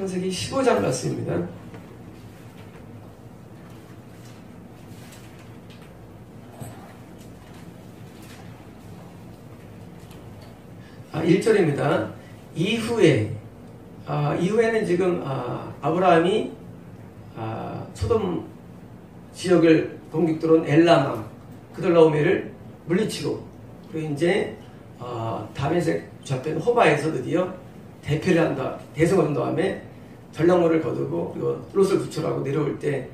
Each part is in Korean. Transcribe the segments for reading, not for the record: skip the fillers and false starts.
창세기 15장 말씀입니다. 아, 1절입니다. 이후에는 지금 아브라함이 소돔 지역을 공격 들어온 엘람왕 그돌라오메를 물리치고, 그리고 이제 다메섹 좌편 호바에서 드디어 대표를 한다, 대성을 한 다음에 전략물을 거두고, 그리고 롯을 구출하고 내려올 때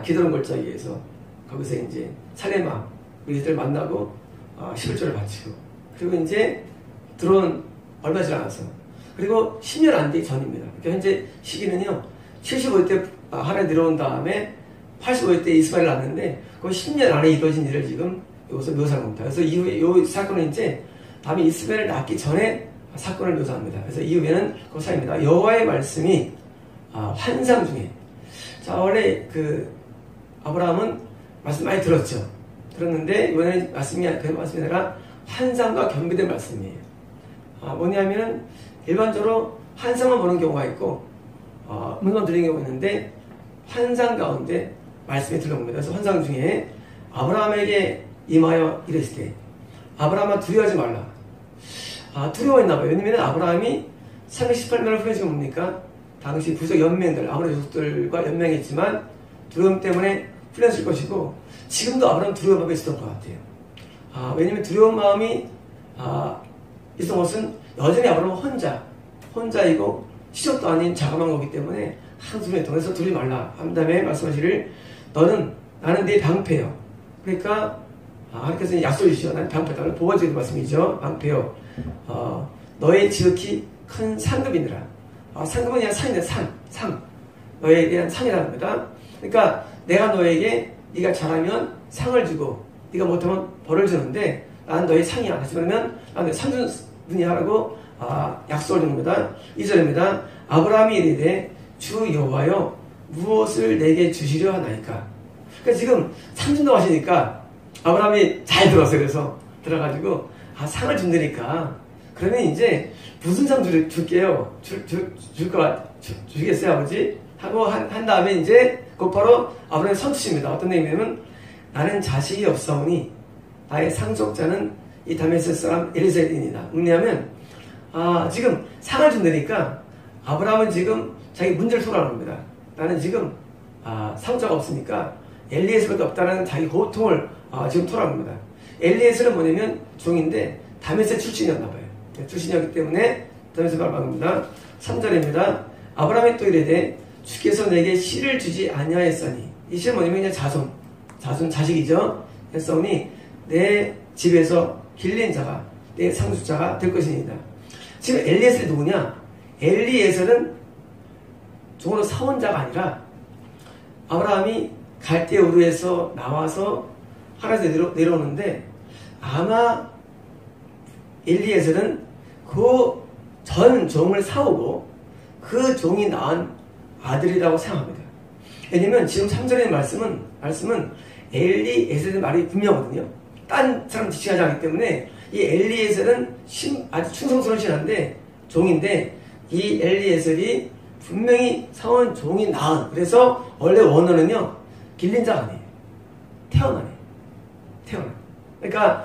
기드론 골짜기에서 거기서 이제 살레마 우리들 만나고 11조를 바치고, 그리고 이제 들어온 얼마 지나서 그리고 10년 안 되기 전입니다. 그러니까 현재 시기는요, 75대 하나에 들어온 다음에 85대 이스마엘 낳았는데 그 10년 안에 이루어진 일을 지금 여기서 묘사하는 겁니다. 그래서 이후에 이 사건은 이제 다음에 이스마엘을 낳기 전에 사건을 묘사합니다. 그래서 이후에는 그 사이입니다. 여호와의 말씀이 환상 중에, 자, 원래 그 아브라함은 말씀 많이 들었는데 이번에는 말씀이 아니라 환상과 겸비된 말씀이에요. 뭐냐면은 일반적으로 환상만 보는 경우가 있고 문만 들리는 경우가 있는데, 환상 가운데 말씀이 들려옵니다. 그래서 환상 중에 아브라함에게 임하여 이르시되 아브라함아 두려워하지 말라. 두려워했나봐요. 왜냐면 아브라함이 318년을 후에 지금 뭡니까? 당시 부족 연맹들, 아무리 족들과 연맹했지만 두려움 때문에 풀렸을 것이고, 지금도 아브라함 두려운 마음이 있었던 것 같아요. 왜냐면 두려운 마음이 있었던 것은 여전히 아브라함은 혼자이고 시족도 아닌 자그마한 거기 때문에 항상 통해서 두려지 말라 한 다음에 말씀하시기를 나는 네 방패요. 그러니까 하나님께서 약속을 주시죠. 나는 방패다. 보호자의 말씀이죠. 방패요. 너의 지극히 큰 상급이니라. 상급은 그냥 산이네. 산. 너에 대한 산이라는 겁니다. 그러니까 내가 너에게 네가 잘하면 상을 주고 네가 못하면 벌을 주는데 나는 너의 상이야. 다시 말하면 나는 상준 분이 하라고 약속을 주는 겁니다. 2절입니다. 아브라함이 이르되 주 여호와여 무엇을 내게 주시려 하나이까. 그러니까 지금 상 준다고 하시니까 아브라함이 잘 들었어요. 그래서 들어가지고 상을 준다니까 그러면 이제 무슨 상 줄게요? 주시겠어요 아버지? 하고 한 다음에 이제 곧바로 아브라함이 선투십니다. 어떤 내용이냐면 나는 자식이 없사오니 나의 상속자는 이 다메섹 사람 엘리사입니다. 왜냐하면 지금 상을 준다니까 아브라함은 지금 자기 문제를 토로하는 겁니다. 나는 지금 상속자가 없으니까 엘리에셀밖에 없다는 자기 고통을 지금 토로하는 겁니다. 엘리에셀은 뭐냐면 종인데 다메섹 출신이었나 봐요. 출신이었기 때문에 다메섹을 말합니다. 3절입니다. 아브라함이 또 이르되 주께서 내게 씨를 주지 아니하였사니, 이 씨는 뭐냐면 그냥 자손 자식이죠. 했사오니 내 집에서 길린 자가 내 상속자가 될 것이니이다. 지금 엘리에셀이 누구냐? 엘리에셀은 종으로 사원자가 아니라 아브라함이 갈대 우르에서 나와서 하란에서 내려오는데 아마 엘리에셀은 그 전 종을 사오고 그 종이 낳은 아들이라고 생각합니다. 왜냐면 지금 3절의 말씀은 엘리에셀의 말이 분명하거든요. 딴 사람 지칭하지 않기 때문에 이 엘리에셀은 아주 충성스러운 신하인데 종인데, 이 엘리에셀이 분명히 사원 종이 낳은, 그래서 원래 원어는요 길린 자가 아니에요. 태어나네. 그러니까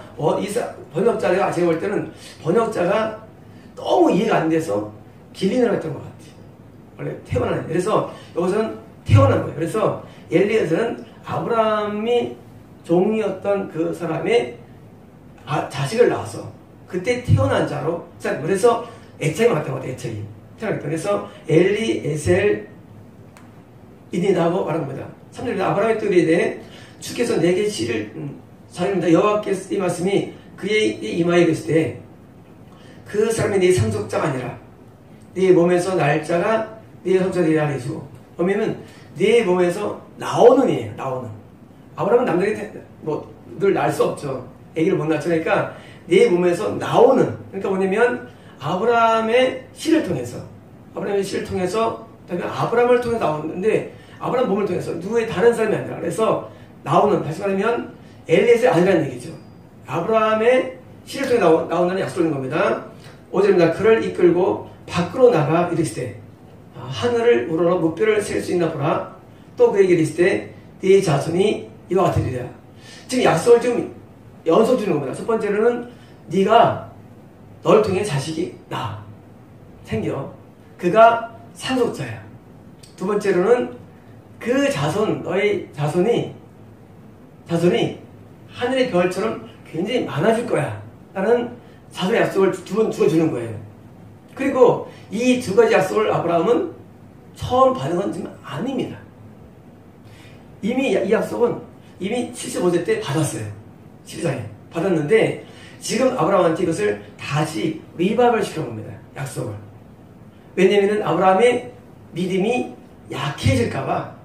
번역자가 제가 볼 때는 번역자가 너무 이해가 안 돼서 길린을 했던 것 같아요. 원래 태어나네. 그래서 여기서는 태어난 거예요. 그래서 엘리에셀은 아브라함이 종이었던 그 사람의 자식을 낳아서 그때 태어난 자로, 그래서 애착이 많았던 것 같아요. 애착이 태어났기 때문에. 그래서 엘리에셀 이니다고 말한 겁니다. 3절입니다. 아브라함의 또 이르되 주께서 내게 씨를 자입니다. 여호와께서 이 말씀이 그의 이마에 계시되 그 사람이 네 상속자가 아니라 네 몸에서 날 자가 네 상속자가 아니시고, 그러면 네 몸에서 나오는 이에요. 나오는. 아브라함은 남들이 늘 날 수 없죠. 아기를 못 낳죠. 그러니까 네 몸에서 나오는, 그러니까 뭐냐면 아브라함의 씨를 통해서 그다음에 아브라함을 통해서 나오는데, 아브라함 몸을 통해서 누구의 다른 사람이 아니라, 그래서 나오는, 다시 말하면 엘리에셀이 아니라는 얘기죠. 아브라함의 씨를 통해 나온다는 약속을 하는 겁니다. 5절입니다. 그를 이끌고 밖으로 나가 이르시되, 하늘을 우러러 무뼈를 셀 수 있나 보라. 또 그에게 이르시되 네 자손이 이와 같으리라. 지금 약속을 좀 연속 주는 겁니다. 첫 번째로는 네가 널 통해 자식이 생겨. 그가 상속자야. 두 번째로는 그 자손, 너의 자손이 하늘의 별처럼 굉장히 많아질 거야. 라는 자손의 약속을 두 번 주어주는 거예요. 그리고 이 두 가지 약속을 아브라함은 처음 받은 건 지금 아닙니다. 이미 이 약속은 이미 75세 때 받았어요. 12장에 받았는데 지금 아브라함한테 이것을 다시 리바이벌 시킨 겁니다. 약속을. 왜냐면은 아브라함의 믿음이 약해질까봐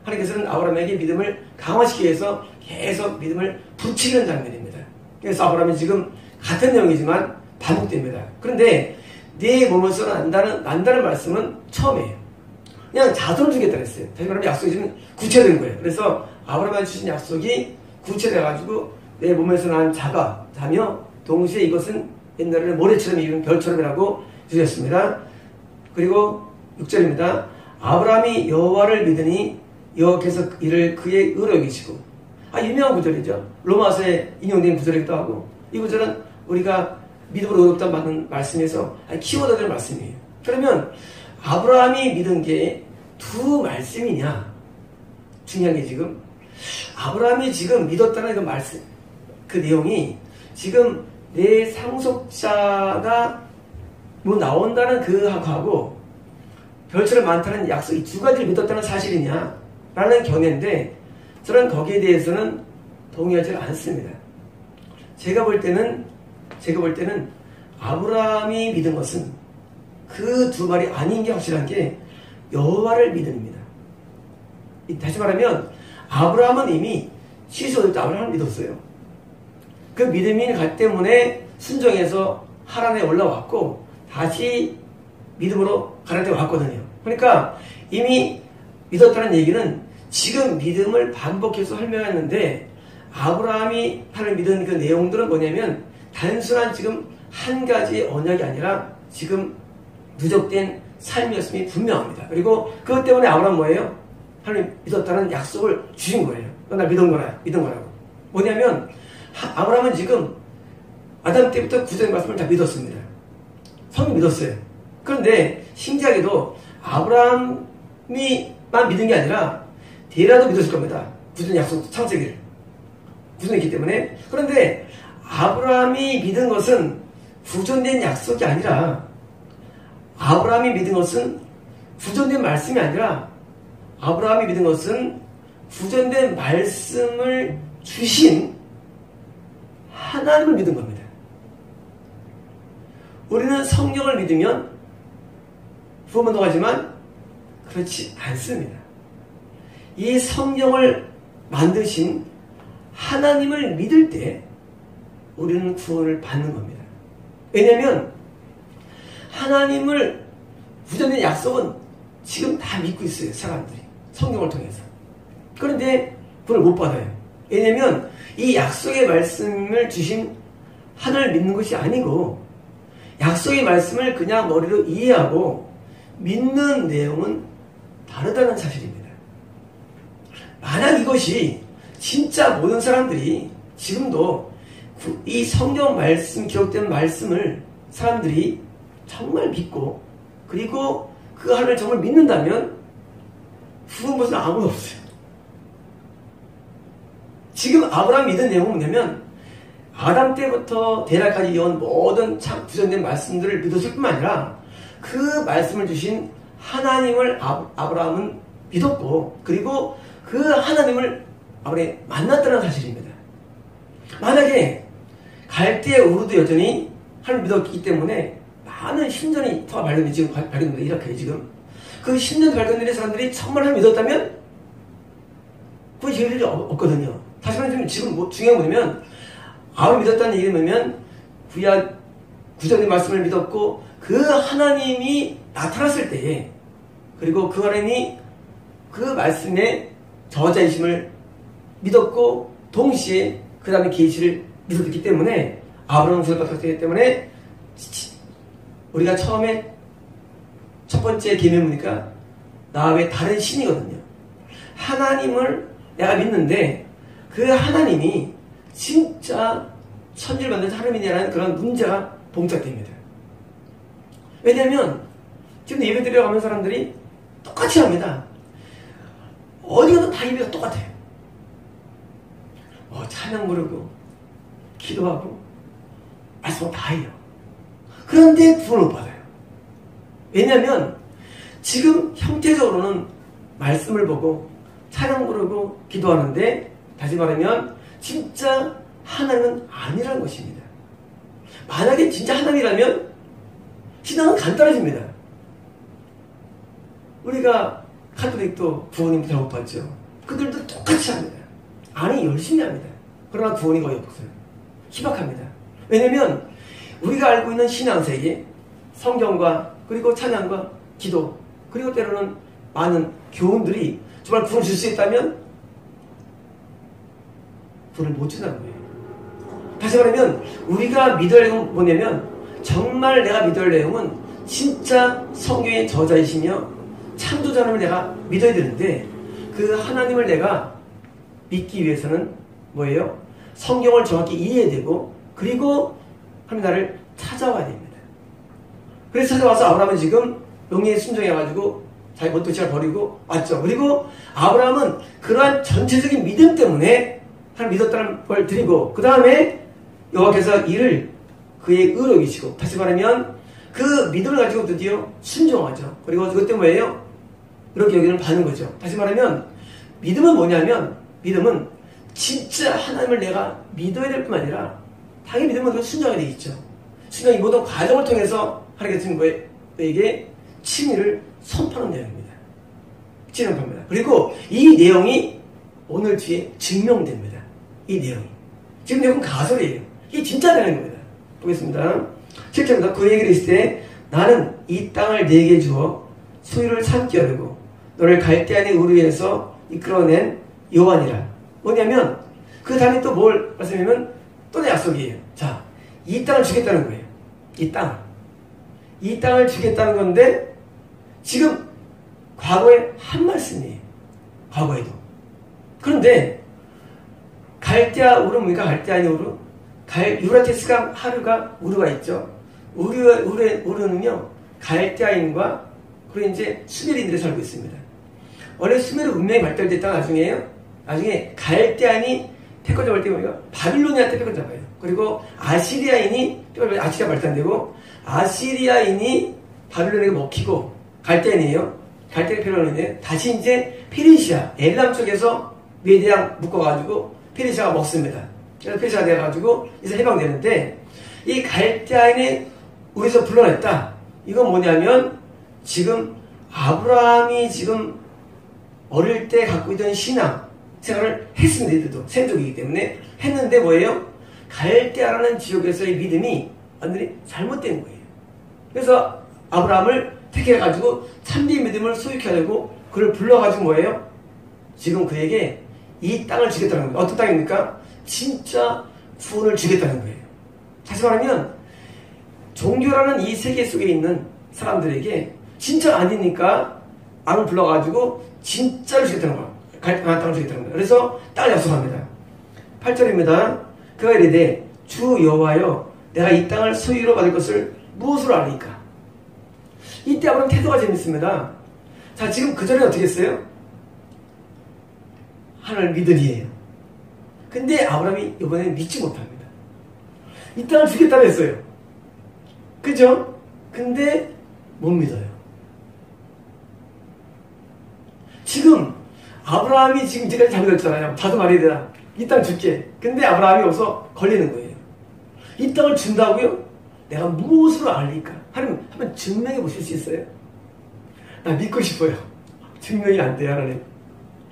하나님께서는 아브라함에게 믿음을 강화시키기 위해서 계속 믿음을 부추기는 장면입니다. 그래서 아브라함이 지금 같은 내용이지만 반복됩니다. 그런데 네 몸에서 난다는 말씀은 처음이에요. 그냥 자손을 주겠다 그랬어요. 다시 말하면 약속이 지금 구체된 거예요. 그래서 아브라함한테 주신 약속이 구체돼가지고 내 몸에서 난 자며 동시에 이것은 옛날에는 모래처럼 입은 별처럼이라고 주셨습니다. 그리고 6절입니다. 아브라함이 여호와를 믿으니 여호와께서 이를 그의 의로 여기시고. 유명한 구절이죠. 로마서에 인용된 구절이기도 하고 이 구절은 우리가 믿음으로 의롭다는 말씀에서 키워드가 되는 말씀이에요. 그러면 아브라함이 믿은 게 두 말씀이냐? 중요한 게 지금 아브라함이 지금 믿었다는 그 말씀, 그 내용이 지금 내 상속자가 뭐 나온다는 그하고 별처럼 많다는 약속, 이 두 가지를 믿었다는 사실이냐? 라는 견해인데 저는 거기에 대해서는 동의하지 않습니다. 제가 볼 때는 아브라함이 믿은 것은 그 두 말이 아닌 게 확실한 게 여호와를 믿음입니다. 다시 말하면 아브라함은 이미 75세 때 아브라함을 믿었어요. 그 믿음이 갈 때문에 순종해서 하란에 올라왔고 다시 믿음으로 가나안에 왔거든요. 그러니까 이미 믿었다는 얘기는 지금 믿음을 반복해서 설명했는데 아브라함이 하나님을 믿은 그 내용들은 뭐냐면 단순한 지금 한 가지 언약이 아니라 지금 누적된 삶이었음이 분명합니다. 그리고 그것 때문에 아브라함은 뭐예요? 하나님 믿었다는 약속을 주신 거예요. 나 믿은 거라고. 뭐냐면 아브라함은 지금 아담 때부터 구절의 말씀을 다 믿었습니다. 성경 믿었어요. 그런데 신기하게도 아브라함이만 믿은 게 아니라 데라도 믿었을 겁니다. 구전 약속 창세기를. 구전이 있기 때문에. 그런데 아브라함이 믿은 것은 구전된 약속이 아니라 아브라함이 믿은 것은 구전된 말씀이 아니라 아브라함이 믿은 것은 구전된 말씀을 주신 하나님을 믿은 겁니다. 우리는 성경을 믿으면 구원만 하지만 그렇지 않습니다. 이 성경을 만드신 하나님을 믿을 때 우리는 구원을 받는 겁니다. 왜냐하면 하나님을 구전된 약속은 지금 다 믿고 있어요. 사람들이 성경을 통해서. 그런데 그걸 못 받아요. 왜냐하면 이 약속의 말씀을 주신 하나님을 믿는 것이 아니고 약속의 말씀을 그냥 머리로 이해하고 믿는 내용은 다르다는 사실입니다. 만약 이것이 진짜 모든 사람들이 지금도 이 성경 말씀, 기록된 말씀을 사람들이 정말 믿고 그리고 그 하나님을 정말 믿는다면 구원 것은 아무도 없어요. 지금 아브라함이 믿은 내용은 뭐냐면 아담 때부터 데라까지 이어온 모든 참 구전된 말씀들을 믿었을 뿐만 아니라 그 말씀을 주신 하나님을 아브라함은 믿었고 그리고 그 하나님을 아브라함이 만났다는 사실입니다. 만약에 갈대아 우르도 여전히 하나님을 믿었기 때문에 많은 신전이 더 발견이 지금 발견됩니다. 이렇게 지금 그 신전 발견된 사람들이 정말 하나님을 믿었다면 그건 지을 일이 없거든요. 다시 말하면 지금 중요한 건 뭐냐면 아브라함이 믿었다는 얘기는 뭐냐면 구전의 말씀을 믿었고 그 하나님이 나타났을 때에 그리고 그 하나님이 그 말씀의 저자이심을 믿었고 동시에 그 다음에 계시를 믿었기 때문에 아브라함은 구원받았기 때문에 우리가 처음에 첫 번째 계명이니까 나 외 다른 신이거든요. 하나님을 내가 믿는데 그 하나님이 진짜 천지를 만든 하나님이냐는 그런 문제가 봉착됩니다. 왜냐하면 지금 예배 드려가는 사람들이 똑같이 합니다. 어디 가도 다 예배가 똑같아요. 찬양 부르고 기도하고 말씀 다 해요. 그런데 구원을 못 받아요. 왜냐하면 지금 형태적으로는 말씀을 보고 찬양 부르고 기도하는데 다시 말하면 진짜 하나님은 아니라는 것입니다. 만약에 진짜 하나님이라면 신앙은 간단해집니다. 우리가 카톨릭도 구원님 잘못 받죠. 그들도 똑같이 합니다. 아니 열심히 합니다. 그러나 구원이 거의 없어요. 희박합니다. 왜냐하면 우리가 알고 있는 신앙세계, 성경과 그리고 찬양과 기도 그리고 때로는 많은 교훈들이 정말 구원을 줄 수 있다면 구원을 못 준다는 거예요. 다시 말하면 우리가 믿어야 할 내용은 뭐냐면 정말 내가 믿어야 할 내용은 진짜 성경의 저자이시며 창조자님을 내가 믿어야 되는데 그 하나님을 내가 믿기 위해서는 뭐예요? 성경을 정확히 이해해야 되고 그리고 하나님 나를 찾아와야 됩니다. 그래서 찾아와서 아브라함은 지금 용의에 순종해가지고 자기 본토지를 버리고 왔죠. 그리고 아브라함은 그러한 전체적인 믿음 때문에 하나님 믿었다는 걸 드리고 그 다음에 여호와께서 이를 그의 의로 여기시고 다시 말하면 그 믿음을 가지고 드디어 순종하죠. 그리고 그것 때문에 뭐예요? 이렇게 여기를 받는 거죠. 다시 말하면 믿음은 뭐냐면 믿음은 진짜 하나님을 내가 믿어야 될 뿐만 아니라 당연히 믿음은 그 순종해야 되겠죠. 순종이 모든 과정을 통해서 하나님께서 너에게 칭의를 선포하는 내용입니다. 선포합니다. 그리고 이 내용이 오늘 뒤에 증명됩니다. 이 내용이. 지금 내용은 가설이에요. 이게 진짜 내용인 겁니다. 보겠습니다. 7절입니다. 그에게 이르실 때 나는 이 땅을 네게 주어 소유를 삼게 하려고 너를 갈대아니 우르에서 이끌어낸 여호와니라. 뭐냐면 그 다음에 또 뭘 말씀하면 또 내 약속이에요. 자, 이 땅을 주겠다는 거예요. 이 땅을 주겠다는 건데 지금 과거에 한 말씀이에요. 과거에도. 그런데 갈대아 우르 뭡니까? 갈대아니 우르? 유라테스강 하루가 우르가 있죠. 우르는요 갈대아인과 그리고 이제 수메르인들이 살고 있습니다. 원래 수메르 문명이 발달됐다가 나중에 갈대아인이 태권 잡을 때 우리가 바빌로니아 태권 잡아요. 그리고 아시리아인이 아시리아 발달되고 아시리아인이 바빌로니아에 먹히고 갈대아인이에요. 갈대아 페르시아인데 다시 이제 페르시아 엘람 쪽에서 메디랑 묶어가지고 페르시아가 먹습니다. 그래서 페르시아가 돼가지고 이제 해방되는데 이 갈대아인이 우리에서 불러냈다. 이건 뭐냐면 지금 아브라함이 지금 어릴 때 갖고 있던 신앙 생활을 했습니다. 이들도 생족이기 때문에 했는데 뭐예요? 갈대아라는 지역에서의 믿음이 완전히 잘못된 거예요. 그래서 아브라함을 택해가지고 참된 믿음을 소유케 하려고 그를 불러가지고 뭐예요? 지금 그에게 이 땅을 주겠다는 거예요. 어떤 땅입니까? 진짜 구원을 주겠다는 거예요. 다시 말하면 종교라는 이 세계 속에 있는 사람들에게 진짜 아니니까 왕을 불러가지고 진짜를 주겠다는 거예요. 갈대아 땅을 주겠다는 거예요. 그래서 땅을 약속합니다. 8절입니다. 그가 이르되 주 여호와여 내가 이 땅을 소유로 받을 것을 무엇으로 아니까? 이때 아브라함 태도가 재밌습니다. 자, 지금 그 전에 어떻게 했어요? 하나님을 믿으리에요. 근데 아브라함이 이번에는 믿지 못합니다. 이 땅을 주겠다고 했어요. 그죠? 근데 못 믿어요. 지금 아브라함이 지금 이제까지 잘못했잖아요. 자도 말해야 되나? 이 땅 줄게. 근데 아브라함이 여기서 걸리는 거예요. 이 땅을 준다고요? 내가 무엇으로 알리까? 하나님 한번 증명해 보실 수 있어요? 나 믿고 싶어요. 증명이 안 돼요, 하나님.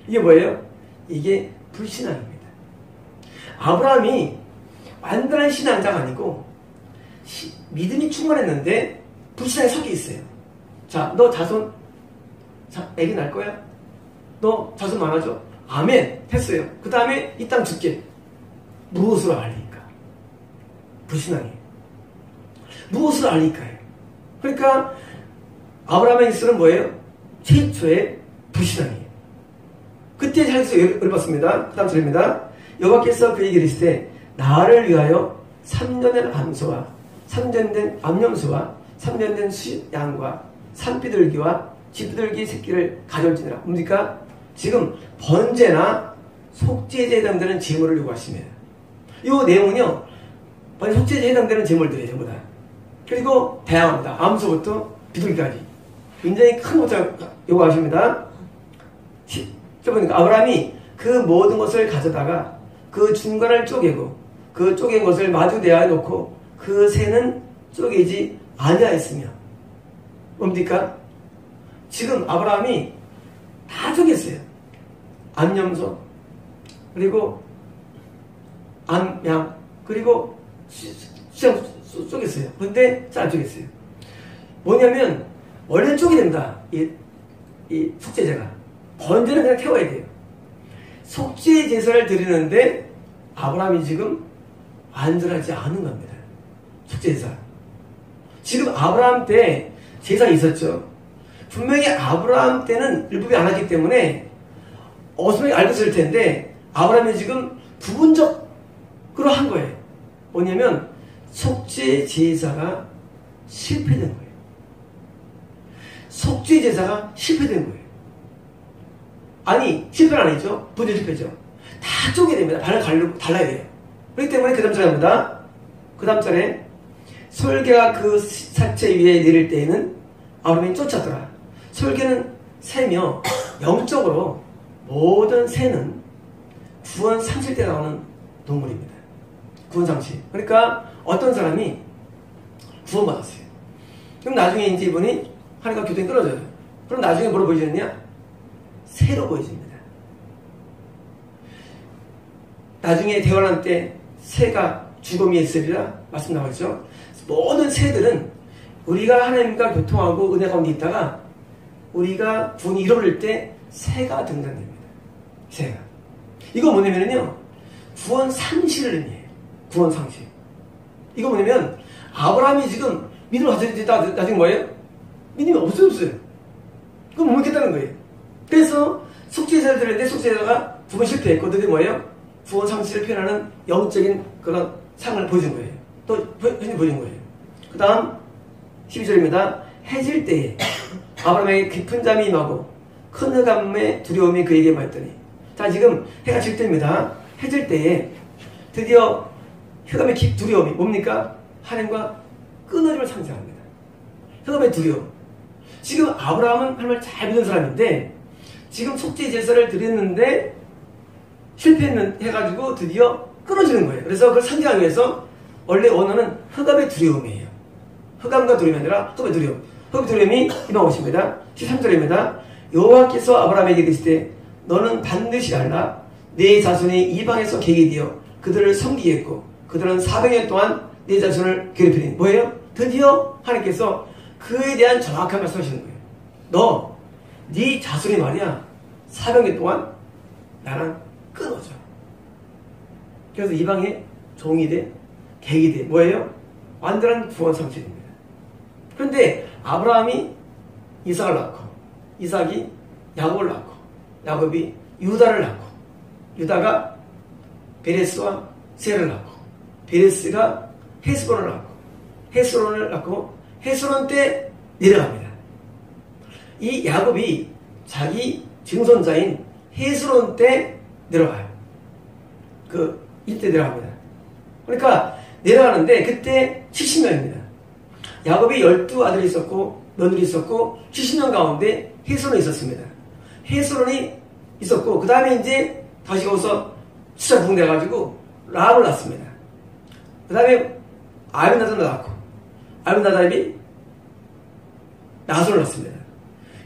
이게 뭐예요? 이게 불신앙입니다. 아브라함이 완전한 신앙자가 아니고 믿음이 충만했는데 불신앙에 섞여 있어요. 자, 너 자손 애기 날 거야? 너 자손 많아져? 아멘. 했어요. 그 다음에 이 땅 줄게. 무엇으로 알리까? 불신앙이에요. 무엇으로 알리까요? 그러니까 아브라함의 일수는 뭐예요? 최초의 불신앙이에요. 그때 하나님께서 열받습니다. 그 다음 절입니다. 여호와께서 그에게 이르시되 나를 위하여 3년 된 암소와 3년 된 암염소와 3년 된 수양과 산비둘기와 쥐비둘기 새끼를 가져올지니라. 뭡니까? 지금 번제나 속죄제에 해당되는 제물을 요구하십니다. 이 내용은요, 속죄제에 해당되는 제물들이에요, 전부 다. 그리고 다양합니다. 암소부터 비둘기까지. 굉장히 큰 것을 요구하십니다. 보니까 아브라함이 그 모든 것을 가져다가 그 중간을 쪼개고 그 쪼갠 것을 마주대하에 놓고 그 새는 쪼개지 아니하였으며 뭡니까? 지금 아브라함이 다 쪼갰어요. 암염소 그리고 암양 그리고 수양 쪼갰어요. 그런데 잘 안 쪼갰어요. 뭐냐면 원래는 쪼개야 됩니다. 이 속죄제가 번제는 그냥 태워야 돼요. 속죄 제사를 드리는데 아브라함이 지금 완전하지 않은 겁니다. 속죄 제사. 지금 아브라함 때 제사가 있었죠. 분명히 아브라함 때는 율법이 안 하기 때문에 어수선히 알고 있을 텐데 아브라함이 지금 부분적으로 한 거예요. 뭐냐면 속죄 제사가 실패된 거예요. 속죄 제사가 실패된 거예요. 아니 실패는 아니죠. 분열 실패죠. 다 쪼개야 됩니다. 발을 달라야 돼요. 그렇기 때문에 그 다음 절에 합니다. 그 다음 절에 솔개가 그 사체 위에 내릴 때에는 아브라함이 쫓았더라. 솔개는 새며 영적으로 모든 새는 구원 상실 때 나오는 동물입니다. 구원 상실. 그러니까 어떤 사람이 구원받았어요. 그럼 나중에 이제 이분이 하나님과 교통이 끊어져요. 그럼 나중에 뭐로 보여지느냐? 새로 보여집니다. 나중에 대환란 때 새가 죽음이 있으리라 말씀 나오죠. 모든 새들은 우리가 하나님과 교통하고 은혜 가운데 있다가 우리가 구원이 잃어버릴 때 새가 등장됩니다. 새가. 이거 뭐냐면요. 구원 상실을 의미해요. 구원 상실. 이거 뭐냐면 아브라함이 지금 믿음을 가져야 되다 나중에 뭐예요? 믿음이 없어졌어요. 그건 못 믿겠다는 거예요. 그래서 속죄제사를 드렸는데 속죄제사가 구원 실패했고 그게 뭐예요? 구원 상실을 표현하는 영적인 그런 상을 보여준 거예요. 또 현실 보여준 거예요. 그 다음 12절입니다. 해질 때에 아브라함에게 깊은 잠이 임하고 큰 흑암의 두려움이 그에게 임하였더니 자 지금 해가 질 때입니다. 해질 때에 드디어 흑암의 두려움이 뭡니까? 하나님과 끊어짐을 상징합니다. 흑암의 두려움. 지금 아브라함은 하나님을 잘 믿는 사람인데 지금 속죄 제사를 드렸는데 실패해가지고 드디어 끊어지는 거예요. 그래서 그걸 상징하기 위해서 원래 언어는 흑암의 두려움이에요. 흑암과 두려움이 아니라 흑암의 두려움. 흑암의 두려움이 임한 것입니다. 13절입니다. 여호와께서 아브라함에게 이르시되 너는 반드시 알라. 내 자손이 이방에서 객이 되어 그들을 섬기겠고 그들은 400년 동안 내 자손을 괴롭히니 뭐예요? 드디어 하나님께서 그에 대한 정확한 말씀하시는 거예요. 너, 네 자손이 말이야 400년 동안 나랑 끊어져. 그래서 이방에 종이 돼, 객이 돼. 뭐예요? 완전한 구원 상실입니다. 그런데 아브라함이 이삭을 낳고 이삭이 야곱을 낳고 야곱이 유다를 낳고 유다가 베레스와 세를 낳고 베레스가 헤스본을 낳고 헤스론을 낳고 헤스론 때 내려갑니다. 이 야곱이 자기 증손자인 헤스론 때 내려가요. 이때 내려갑니다. 그러니까 내려가는데 그때 70년입니다. 야곱이 12아들이 있었고 며느리 있었고 70년 가운데 헤스론이 있었습니다. 헤스론이 있었고 그 다음에 이제 다시 거기서 수차 부흥돼가지고 라합을 낳습니다. 그 다음에 아비나답을 낳고 아비나답이 나손을 낳습니다.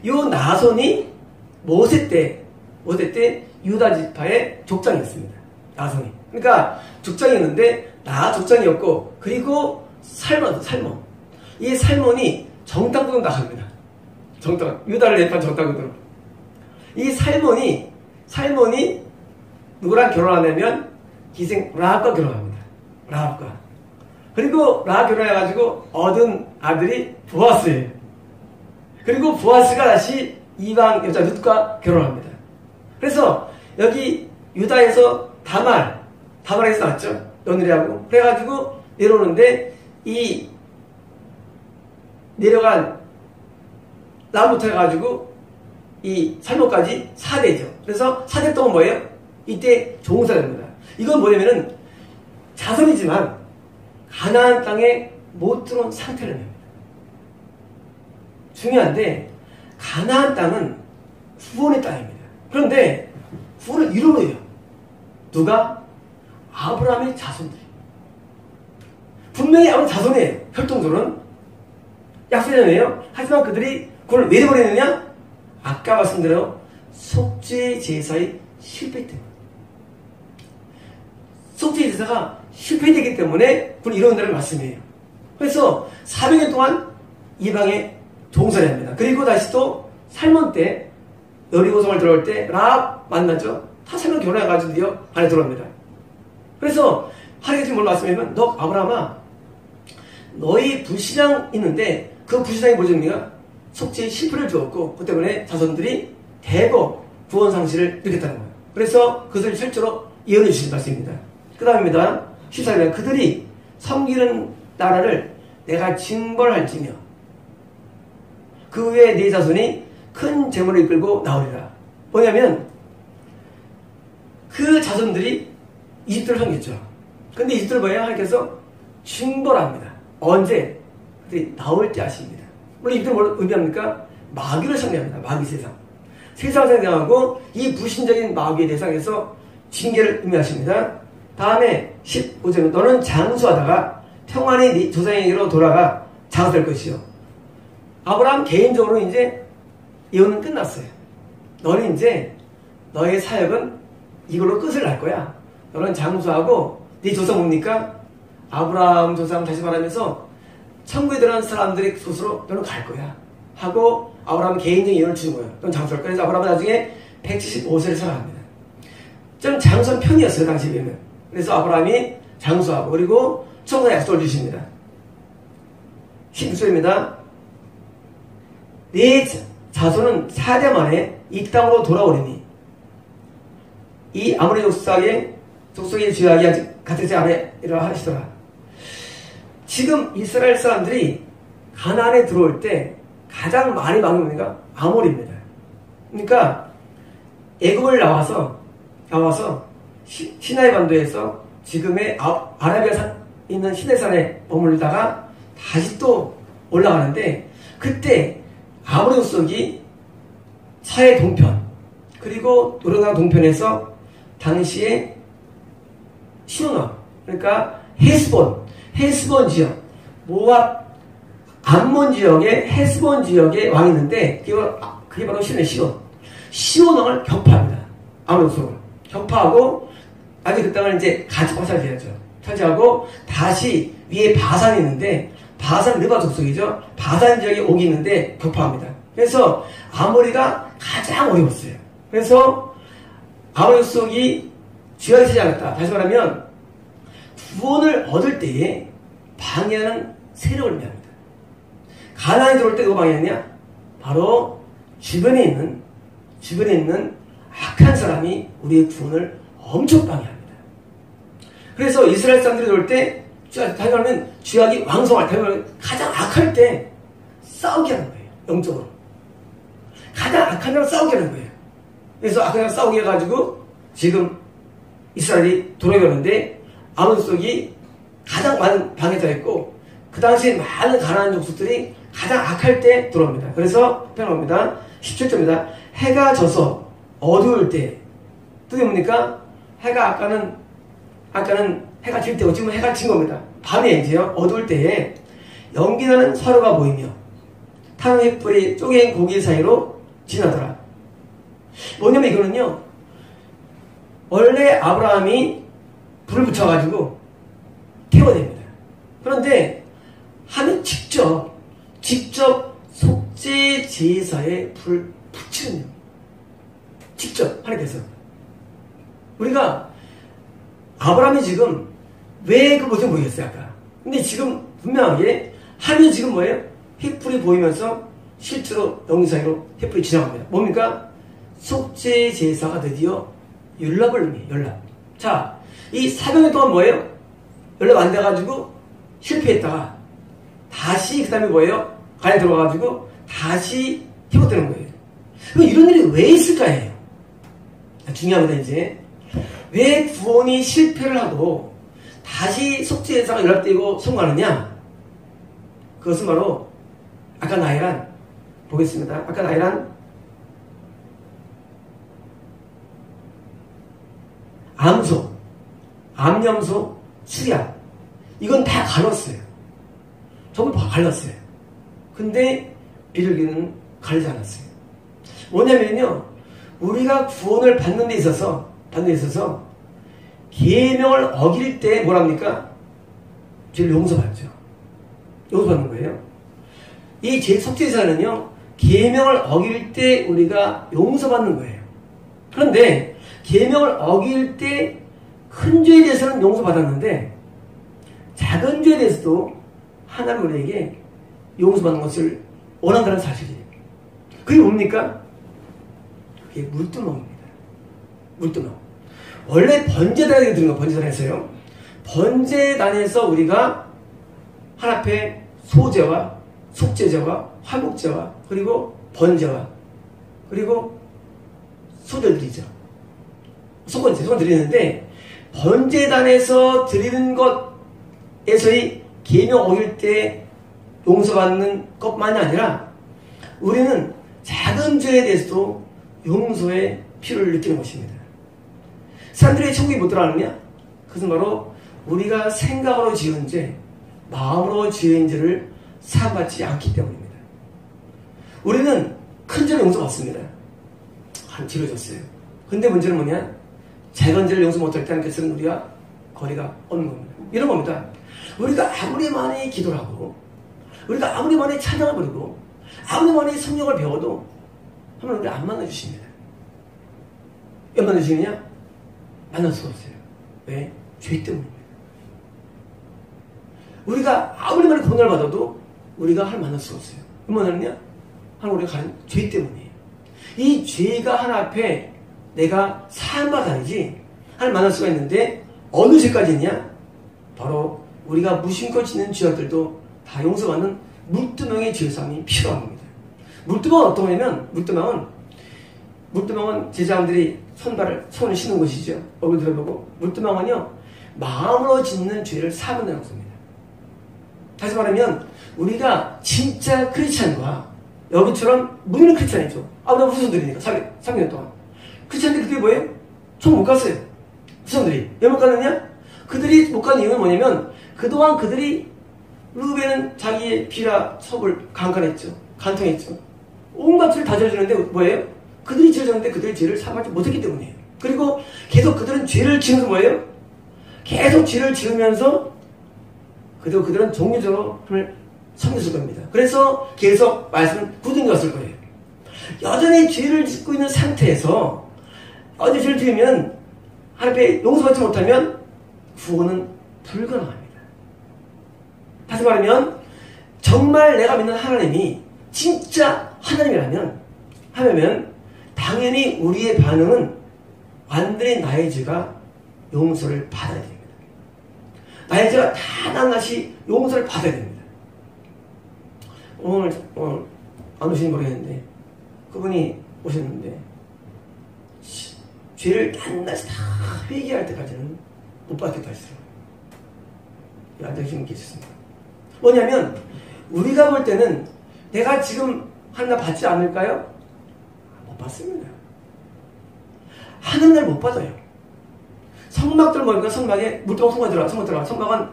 이 나손이 모세 때 유다 지파의 족장이었습니다. 나손이. 그러니까 족장이었는데 족장이었고 그리고 살몬. 이 살몬이 정탐꾼으로 나갑니다. 유다를 대표한 정탐꾼으로. 이 살몬이 누구랑 결혼하냐면 기생 라합과 결혼합니다. 라합과. 그리고 라합 결혼해가지고 얻은 아들이 보아스예요. 그리고 보아스가 다시 이방 여자 룻과 결혼합니다. 그래서 여기 유다에서 다말에서 나왔죠. 며느리하고. 그래가지고 내려오는데 이 내려간 나부터 해가지고 이 살모까지 4대죠. 그래서 4대 동안 뭐예요? 이때 종사가 됩니다. 이건 뭐냐면은 자손이지만 가나안 땅에 못 들어온 상태를 냅니다. 중요한데 가나안 땅은 후원의 땅입니다. 그런데 후원을 이루어요. 누가? 아브라함의 자손들이. 분명히 아브라함 자손이에요. 혈통적으로는 약속이잖아요. 하지만 그들이 그걸 왜 버리느냐? 아까 말씀드린 속죄 제사의 실패 때문에. 속죄 제사가 실패되기 때문에 그걸 이루어낸다는 말씀이에요. 그래서 400년 동안 이방에 종살이 합니다. 그리고 다시 또 살몬 때 여리고성을 들어올 때 라합 만나죠. 다 살몬 결혼해가지고 드디어 안에 들어옵니다. 그래서 하나님께서 뭘 말씀하면 너 아브라함아 너희 불신앙 있는데 그 불신앙이 뭐입니까? 속죄의 실패를 주었고 그 때문에 자손들이 대거 구원 상실을 일으켰다는 거예요. 그래서 그것을 실제로 예언해 주신 말씀입니다. 그 다음입니다. 14절에 그들이 섬기는 나라를 내가 징벌할지며 그 후에 네 자손이 큰 재물을 이끌고 나오리라. 뭐냐면 그 자손들이 이집트를 섬겼죠. 근데 이집트를 뭐예요? 하나님께서 징벌합니다. 언제? 그들이 나올 때 하십니다. 물론 이집트는 뭘 의미합니까? 마귀를 상대합니다. 마귀 세상. 세상을 상대하고 이 불신적인 마귀의 대상에서 징계를 의미하십니다. 다음에 15절은 너는 장수하다가 평안히 네 조상에게로 돌아가 장수할 것이요. 아브라함 개인적으로 이제 예언은 끝났어요. 너는 이제 너의 사역은 이걸로 끝을 날 거야. 너는 장수하고 네 조상 뭡니까? 아브라함 조상 다시 말하면서 천국에 들어간 사람들의 곳으로 너는 갈 거야. 하고 아브라함 개인적인 예언을 주는 거예요. 너는 장수할 거야. 그래서 아브라함은 나중에 175세를 살아갑니다. 좀 장수한 편이었어요. 당시에 비하면. 그래서 아브라함이 장수하고 그리고 천국의 약속을 주십니다. 16절입니다. 네 자손은 4대 만에 이 땅으로 돌아오리니 이 아모리 족속의 죄악이 아직 가득지 않으리라 하시더라. 지금 이스라엘 사람들이 가나안에 들어올 때 가장 많이 막는 겁니까? 아모리입니다. 그러니까 애굽을 나와서 시나이 반도에서 지금의 아라비아 있는 시내산에 머물다가 다시 또 올라가는데 그때 아모리 족속이 서해 동편 그리고 노르강 동편에서 당시에 시온왕 그러니까 헤스본 지역 모압 암몬 지역의 헤스본 지역에 왕이 있는데 그게 바로 시온왕을 격파합니다. 아모리 족속을 격파하고 아직 그 땅을 이제 가지고 차지하고 다시 위에 바산이 있는데 바산 르바 족속이죠. 바산 지역에 옥이 있는데 격파합니다. 그래서 아모리가 가장 어려웠어요. 그래서 아모리 족속이 죄악이 되지 않았다. 다시 말하면 구원을 얻을 때에 방해하는 세력을 의미합니다. 가나안에 들어올 때 누가 방해했냐? 바로 주변에 있는 악한 사람이 우리의 구원을 엄청 방해합니다. 그래서 이스라엘 사람들이 들어올 때 다시 말하면 죄악이 왕성할 때 가장 악할 때 싸우게 하는 거예요. 영적으로. 가장 악한 사람 싸우게 하는 거예요. 그래서 악한 사람 싸우게 해가지고 지금 이스라엘이 돌아가는데 아모리 족속이 가장 많은 방해자였고 그 당시에 많은 가나안 족속들이 가장 악할 때 들어옵니다. 그래서 표현합니다. 17절입니다. 해가 져서 어두울 때 뜻이 뭡니까? 해가 아까는 해가 질 때고 지금 해가 진 겁니다. 밤에 이제요 어두울 때에 연기나는 서로가 보이며 타는 횃불이 쪼갠 고기 사이로 지나더라. 뭐냐면 이거는요 원래 아브라함이 불을 붙여가지고 태워냅니다. 그런데 하나님 직접 속죄 제사에 불 붙이는 겁니다. 직접 하나님께서 우리가 아브라함이 지금 왜 그 모습을 보이겠어요 아까. 근데 지금 분명하게 하나님이 지금 뭐예요? 횃불이 보이면서 실제로 영상으로 횃불이 지나갑니다. 뭡니까? 속죄 제사가 드디어 연락을 의미해요. 연락. 자, 이 400년 동안 뭐예요? 연락 안 돼가지고 실패했다가 다시 그 다음에 뭐예요? 가에 들어가가지고 다시 회복되는 거예요. 그럼 이런 일이 왜 있을까요? 중요합니다. 이제 왜 구원이 실패를 하고 다시 속죄제사가 연락되고 성공하느냐? 그것은 바로 아까 나열한 보겠습니다. 아까 나열한 암소, 암염소, 수약 이건 다 갈랐어요. 전부 다 갈랐어요. 근데 비둘기는 갈리지 않았어요. 뭐냐면요, 우리가 구원을 받는 데 있어서 계명을 어길 때 뭐랍니까? 죄를 용서받죠. 용서받는 거예요. 이 속죄제사는요, 계명을 어길 때 우리가 용서받는 거예요. 그런데 계명을 어길 때 큰 죄에 대해서는 용서받았는데 작은 죄에 대해서도 하나님 우리에게 용서받는 것을 원한다는 사실이에요. 그게 뭡니까? 그게 물두멍입니다. 물두멍. 원래 번제단에 들은 거, 번제단에서요. 번제단에서 우리가 하나님 앞에 소제와 속죄제와 화목제와 그리고 번제와 그리고 소제를 드리죠. 소건 드리는데 번제단에서 드리는 것에서의 계명 어길 때 용서받는 것만이 아니라 우리는 작은 죄에 대해서도 용서의 필요를 느끼는 것입니다. 사람들이 천국에 못 들어가느냐? 그것은 바로 우리가 생각으로 지은 죄, 마음으로 지은 죄를 사함받지 않기 때문입니다. 우리는 큰 죄를 용서받습니다. 한 길어졌어요. 근데 문제는 뭐냐? 작은 죄를 용서 못할 때는 그것은 우리가 거리가 없는 겁니다. 이런 겁니다. 우리가 아무리 많이 기도를 하고 우리가 아무리 많이 찬양을 부르고 아무리 많이 성령을 배워도 하나님 우리를 안 만나주십니다. 왜 만나주시느냐? 만날 수가 없어요. 왜? 죄 때문입니다. 우리가 아무리 많이 구원을 받아도 우리가 하나님 만날 수가 없어요. 왜 만나느냐? 하나님 우리가 가는 죄 때문이에요. 이 죄가 하나 앞에 내가 사함과 다르지 하나님 만날 수가 있는데 어느 죄까지 있냐? 바로 우리가 무심코 짓는 죄악들도 다 용서받는 물두멍의 죄사함이 필요한 겁니다. 물두멍은 어떤 거냐면 물두멍은 제자들이 손을 씻는 것이죠. 얼굴 들어보고 물두멍은요 마음으로 짓는 죄를 사분하는 것입니다. 다시 말하면 우리가 진짜 크리스찬과 여기처럼 무리는 크리스찬이죠. 우리가 후손들이니까 3년 동안 크리스찬들이 그게 뭐예요? 총 못 갔어요. 후손들이 왜 못 갔느냐? 그들이 못 간 이유는 뭐냐면 그동안 그들이 루벤은 자기의 비라 첩을 간통했죠. 온갖 죄를 다 저지르는데 뭐예요? 그들이 죄를 졌는데 그들의 죄를 사하지 못했기 때문이에요. 그리고 계속 그들은 죄를 지으면서 뭐예요? 계속 죄를 지으면서 그리고 그들은 종교적으로 하나님을 섬겼을 겁니다. 그래서 계속 말씀을 부둥겼을 거예요. 여전히 죄를 짓고 있는 상태에서 어제 죄를 지으면 하나님께 용서받지 못하면 구원은 불가능합니다. 다시 말하면 정말 내가 믿는 하나님이 진짜 하나님이라면 당연히 우리의 반응은 완전히 나의 죄가 용서를 받아야 됩니다. 나의 죄가 다 낱낱이 용서를 받아야 됩니다. 오늘 안 오시는지 모르겠는데 그분이 오셨는데 죄를 낱낱이 다 회개할 때까지는 못 받겠다 했어요. 앉아계신 분 계셨습니다. 뭐냐면 우리가 볼 때는 내가 지금 하나 받지 않을까요? 못 받습니다. 하는 날 못 받아요. 성막들 보니까 성막에 물두멍 성막 들어가. 성막은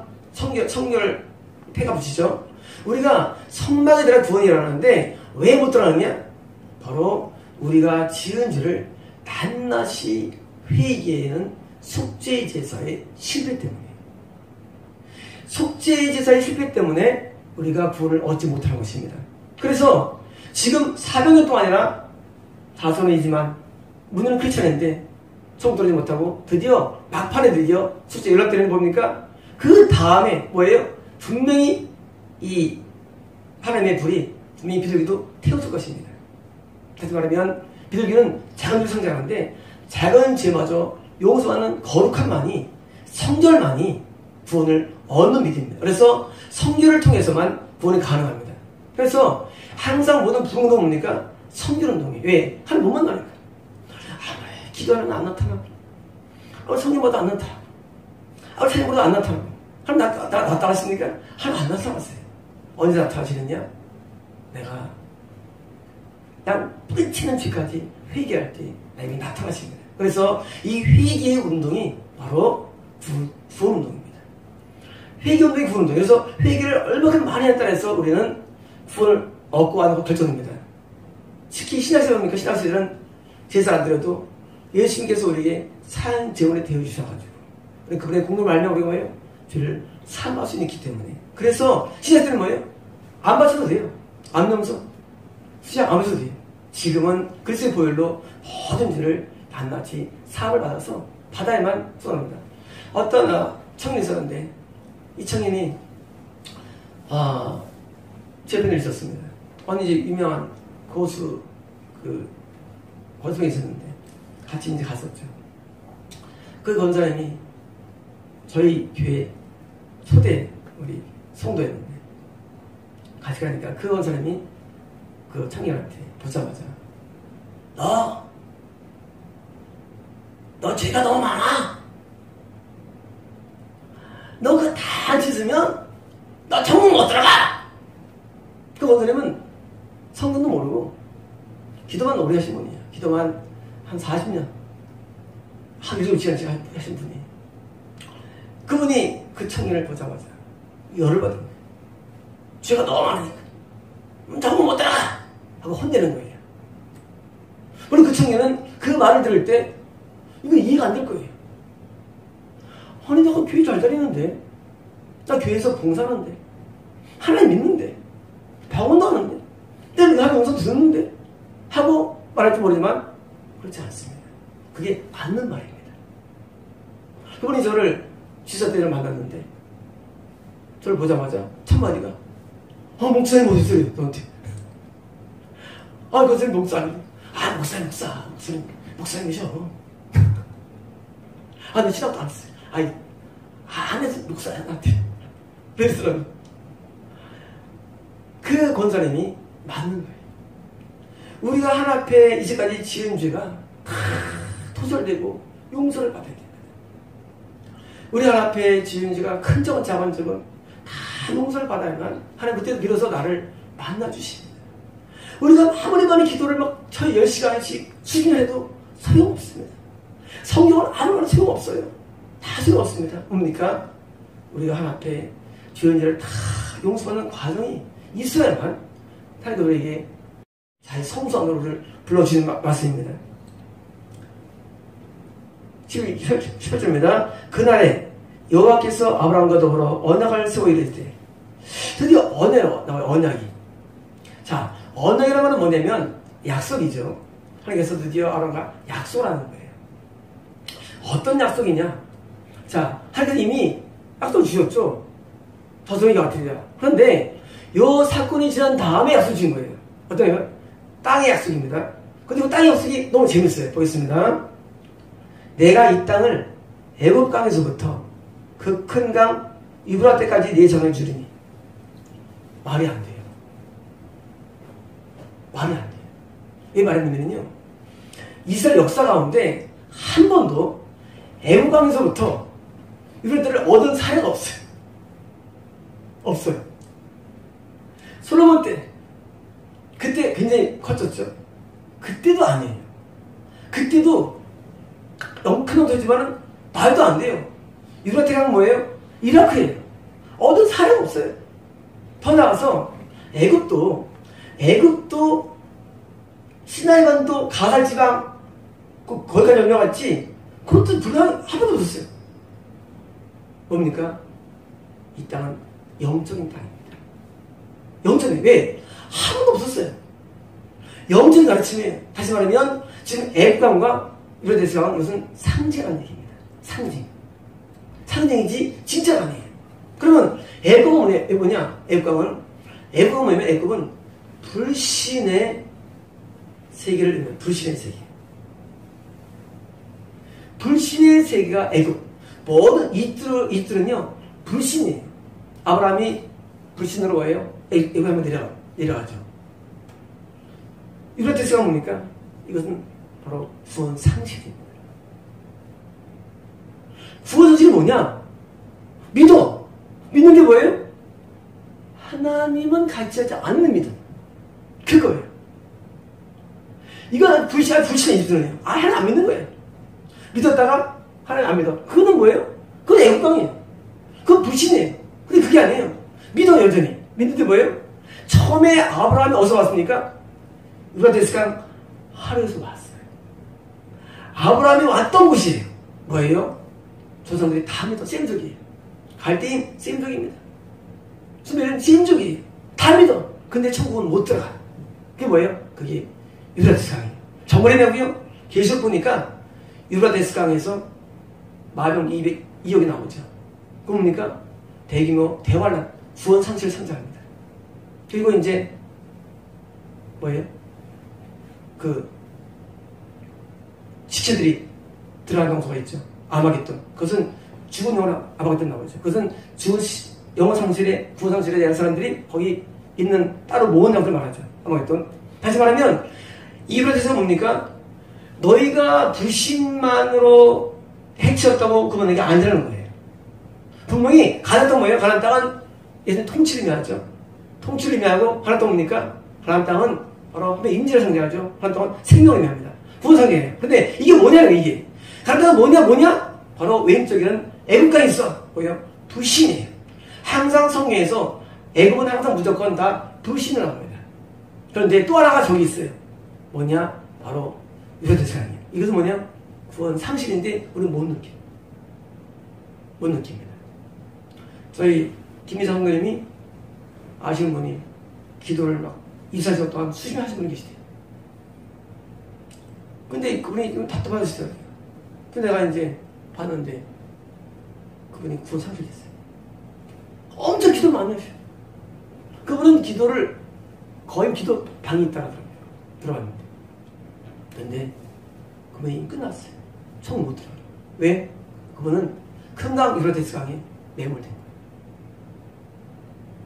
성결 폐가 붙이죠. 우리가 성막에 들어가 구원이 일어나는데 왜 못 들어가느냐? 바로 우리가 지은 죄를 낱낱이 회개하는 속죄의 제사의 실패 때문이에요. 속죄의 제사의 실패 때문에 우리가 구원을 얻지 못하는 것입니다. 그래서 지금 400년 동안이나 다소이지만 문제는 크리스천인데 총 떨어지지 못하고 드디어 막판에 드디어 속죄 연락되는 거 뭡니까? 그 다음에 뭐예요? 분명히 이 하나님의 불이 분명히 비둘기도 태워줄 것입니다. 다시 말하면 비둘기는 작은 죄를 성장하는데 작은 죄마저 용서하는 거룩함만이, 성결만이 구원을 얻는 믿음입니다. 그래서 성결을 통해서만 구원이 가능합니다. 그래서 항상 모든 부흥도 뭡니까? 성결운동이에요. 왜? 하나님 못 만나니까. 기도하면 안 나타나고, 성경보다 안 나타나고, 찬양보다 안 나타나고, 하나님 나타나십니까? 하나님 안 나타났어요. 언제 나타나시느냐? 내가 난 뿌리치는 죄까지 회개할 때 나에게 나타나십니다. 그래서 이 회개의 운동이 바로 구원 운동입니다. 회개 운동이 구원 운동. 그래서 회개를 얼마큼 많이 했다고 해서 우리는 구원을 얻고 하는 것 결정입니다. 특히 신약시대입니까? 신약시대는 제사 안 드려도 예수님께서 우리에게 산 재원에 되어주셔가지고 그분의 공로를 알면 우리가 뭐예요? 죄를 사함할 수 있기 때문에. 그래서 신약시대는 뭐예요? 안 바쳐도 돼요. 안 넘어서 수작 안 하셔도 돼요. 지금은 그리스도의 보혈로 모든 죄를 낱낱이 사함을 받아서 바다에만 쏟아납니다. 어떤 청년이 있었는데 이 청년이 재판이 있었습니다. 어느 이제 유명한 고수 권총이 있었는데 같이 이제 갔었죠. 그 권사님이 저희 교회 초대 우리 성도였는데 같이 가니까 그 권사님이 그 청년한테 보자마자 너 죄가 너무 많아. 너 그거 다 씻으면 너 천국 못 들어가. 그 권사님은 성경도 모르고 기도만 오래 하신 분이에요. 기도만 한 40년 요즘 지난 하신 분이. 그분이 그 청년을 보자마자 열을 받은 거예요. 죄가 너무 많으니까 천국 못 들어가 하고 혼내는 거예요. 물론 그 청년은 그 말을 들을 때 이거 이해가 안 될 거예요. 아니 내가 교회 잘 다니는데, 나 교회에서 봉사하는데, 하나님 믿는데, 병원도 하는데, 내가 하나님 영상 듣는데 하고 말할지 모르지만 그렇지 않습니다. 그게 맞는 말입니다. 그분이 저를 지사 때를 만났는데 저를 보자마자 첫 마디가 목사님 어디 있어요 너한테? 목사님 목사님. 목사님이셔. 나 신학도 안 했어요. 안 해서 목사야 나한테. 그랬더라고요. 그 권사님이 맞는 거예요. 우리가 하나님 앞에 이제까지 지은 죄가 다 토설되고 용서를 받아야 됩니다. 우리 하나님 앞에 지은 죄가 큰 적은 작은 적은 다 용서를 받아야만 하나님 그때 밀어서 나를 만나주십니다. 우리가 아무리 많이 기도를 막 10시간씩 수기를 해도 소용없습니다. 성경을 아무거나 소용없어요. 다 소용없습니다. 뭡니까? 우리가 하나님 앞에 지은 죄를 다 용서하는 과정이 있어야만 하나님 우리에게 잘 성소한 우리를 불러주시는 말씀입니다. 11절입니다. 그날에 여호와께서 아브라함과 더불어 언약을 세워 이르되. 드디어 언약이. 자, 언약이라는 것은 뭐냐면 약속이죠. 하나님께서 드디어 아브라함과 약속을 하는 거예요. 어떤 약속이냐? 자, 하나님께서 이미 약속을 주셨죠. 저승에게 같으리라. 그런데 요 사건이 지난 다음에 약속 주신 거예요. 어떤 거예요? 땅의 약속입니다. 근데 그 땅의 약속이 너무 재밌어요. 보겠습니다. 내가 이 땅을 애굽 강에서부터 그 큰 강 유브라테까지 네 전을 주리니. 말이 안 돼요. 말이 안 돼요. 왜 말했냐면요, 이스라엘 역사 가운데 한 번도 애굽 강에서부터 유브라테를 얻은 사례가 없어요. 없어요. 솔로몬 때 그때 굉장히 커졌죠. 그때도 아니에요. 그때도 너무 큰 hom수지만은 말도 안 돼요. 유브라테 강은 뭐예요? 이라크예요. 얻은 사례가 없어요. 더 나가서 애굽도 시나이반도 가살지방 거기까지 올라갔지 그것도 불가능 한 번도 없었어요. 뭡니까? 이 땅은 영적인 땅입니다. 영적인. 왜? 한 번도 없었어요. 영적인 가르침이에요. 다시 말하면 지금 애국강과 유브라테스강 이것은 상징이라는 얘기입니다. 상징이지 진짜가 아니에요. 그러면 애국은 뭐냐? 애국강은 뭐냐면 애국은 불신의 세계를 의미합니다. 불신의 세계. 불신의 세계가 애굽. 모든 이들은요 불신이에요. 아브라함이 불신으로 와요. 애굽에 한번 내려가죠. 유브라데스가 뭡니까? 이것은 바로 구원 상실입니다. 구원 상실이 뭐냐? 믿어. 믿는 게 뭐예요? 하나님은 가르치지 않는 믿음. 그거예요. 이건 불신의 이들은요. 하나님 안 믿는 거예요. 믿었다가 하나님 안 믿어. 그거는 뭐예요? 그건 애국강이에요. 그건 불신이에요. 근데 그게 아니에요. 믿어 여전히. 믿는데 뭐예요? 처음에 아브라함이 어디서 왔습니까? 유브라데스강 하루에서 왔어요. 아브라함이 왔던 곳이에요. 뭐예요? 조상들이 다 믿어. 셈족이에요. 갈대인 셈족입니다. 수메르는 셈족이에요. 다 믿어. 근데 천국은 못 들어가. 그게 뭐예요? 그게 유브라데스강이에요. 저번에 내고요. 계속 보니까 유브라데스강에서 마병 202억이 나오죠. 그 뭡니까? 대규모 대환란, 구원 상실 상장합니다. 그리고 이제 뭐예요? 그 지체들이 들어간 장소가 있죠. 아마겟돈. 그것은 죽은 영혼 아마겟돈 나오죠. 그것은 죽은 영혼 상실에 구원 상실에 대한 사람들이 거기 있는 따로 모은 장소를 말하죠. 아마겟돈. 다시 말하면 이브라데스가 뭡니까? 너희가 불신만으로 해치웠다고 그분에게 안 되는 거예요. 분명히 가나안 땅 뭐예요? 가나안 땅은 예수님 통치를 의미하죠. 통치를 의미하고 가나안 땅 뭡니까? 가나안 땅은 바로 임재를 상징하죠. 가나안 땅은 생명을 의미합니다. 구원 상징이에요. 근데 이게 뭐냐요, 이게. 가나안 땅은 뭐냐? 바로 왼쪽에는 애국강이 있어. 뭐예요? 불신이에요. 항상 성경에서 애국은 항상 무조건 다 불신을 합니다. 그런데 또 하나가 저기 있어요. 뭐냐? 바로 유브라데스 강이에요. 이것은 뭐냐? 구원 상실인데 우리는 못 느껴. 못 느낍니다. 저희 김미상 선생님이 아시는 분이 기도를 막 24시간 동안 수시로 하시는 분이 계시대요. 근데 그분이 좀 답답하셨어요. 근데 내가 이제 봤는데 그분이 구원 상실했어요. 엄청 기도 많이 하셔요. 그분은 기도를 거의 기도 방이 있다가 들어갔는데 근데 그분이 끝났어요. 총 못 들어가요. 왜? 그분은 큰강 유브라데스 강에 매몰된 거예요.